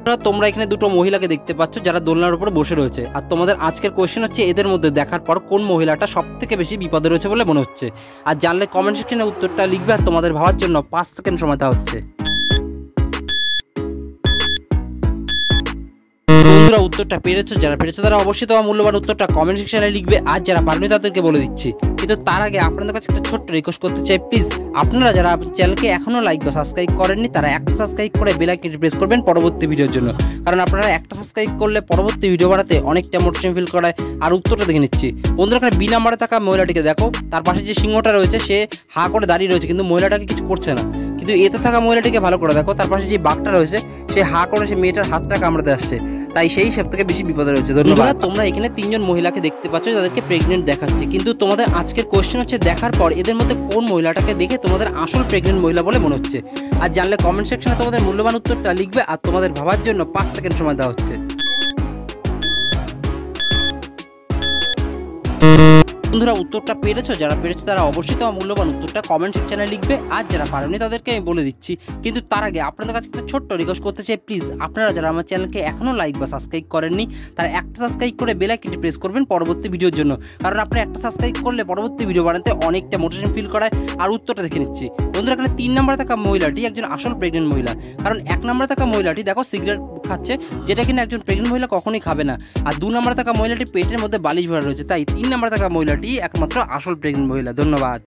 তোমরা এখানে দুটো মহিলাকে দেখতে পাচ্ছ যারা দোলনার উপরে বসে রয়েছে। আর তোমাদের আজকের কোয়েশ্চেন হচ্ছে এদের মধ্যে দেখার পর কোন মহিলাটা সব থেকে বেশি বিপদে রয়েছে বলে মনে হচ্ছে। আর জানলে কমেন্ট সেকশনে উত্তরটা লিখবে আর তোমাদের ভাবার জন্য 5 সেকেন্ড সময় দেওয়া হচ্ছে। বন্ধুরা উত্তরটা পেরেছো, যারা পেরেছো তারা অবশ্যই তোমার মূল্যবান উত্তরটা কমেন্ট সেকশনে লিখবে। আর যারা পারবে তাদেরকে বলে দিচ্ছি, কিন্তু তার আগে আপনাদের কাছে একটা ছোট্ট রিকোয়েস্ট করতে চাই, প্লিজ আপনারা যারা চ্যানেলকে এখনো লাইক বা সাবস্ক্রাইব করেননি তারা একটা সাবস্ক্রাইব করে বেল আইকনটি প্রেস করবেন পরবর্তী ভিডিওর জন্য। কারণ আপনারা একটা সাবস্ক্রাইব করলে পরবর্তী ভিডিও বানাতে অনেকটা মোটিভেশন ফিল করায়। আর উত্তরটা দেখে নিচ্ছি বন্ধুরা, এখানে বি নাম্বারে থাকা মহিলাটিকে দেখো, তার পাশে যে সিংহটা রয়েছে সে হা করে দাঁড়িয়ে রয়েছে কিন্তু মহিলাটাকে কিছু করছে না। কিন্তু এতে থাকা মহিলাটিকে ভালো করে দেখো, তার পাশে যে বাঘটা রয়েছে সে হা করে সে মেয়েটার হাতটা কামড়াতে আসছে, তাই সেই সব থেকে বেশি বিপদে রয়েছে। ধন্যবাদ। তোমরা এখানে 3 জন মহিলাকে দেখতে পাচ্ছ যাদেরকে প্রেগনেন্ট দেখাচ্ছে, কিন্তু তোমাদের আজকের কোয়েশ্চেন হচ্ছে দেখার পর এদের মধ্যে কোন মহিলাটাকে দেখে তোমাদের আসল প্রেগনেন্ট মহিলা বলে মনে হচ্ছে। আর জানলে কমেন্ট সেকশনে তোমাদের মূল্যবান উত্তরটা লিখবে আর তোমাদের ভাবার জন্য 5 সেকেন্ড সময় দেওয়া হচ্ছে। বন্ধুরা উত্তরটা পেরেছো, যারা পেরেছো তারা অবশ্যই তোমার মূল্যবান উত্তরটা কমেন্ট সেকশনে লিখবে। আর যারা পারেনি তাদেরকে আমি বলে দিচ্ছি, কিন্তু তার আগে আপনাদের কাছে একটা ছোট্ট রিকোয়েস্ট করতে চাই, প্লিজ আপনারা যারা আমার চ্যানেলকে এখনো লাইক বা সাবস্ক্রাইব করেননি তারা একটা সাবস্ক্রাইব করে বেল আইকনটি প্রেস করবেন পরবর্তী ভিডিওর জন্য। কারণ আপনি একটা সাবস্ক্রাইব করলে পরবর্তী ভিডিও বানাতে অনেকটা মোটিভেশন ফিল করায়। আর উত্তরটা দেখে নিচ্ছি বন্ধুরা, এখানে 3 নম্বরে থাকা মহিলাটি একজন আসল প্রেগনেন্ট মহিলা। কারণ 1 নম্বরে থাকা মহিলাটি দেখো সিগারেট খাচ্ছে, যেটা কিনা একজন প্রেগনেন্ট মহিলা কখনোই খাবে না। আর 2 নম্বরে থাকা মহিলাটি পেটের মধ্যে বালিশ ভরা রয়েছে, তাই 3 নম্বরে থাকা মহিলাটি একমাত্র আসল প্রেগনেন্ট মহিলা। ধন্যবাদ।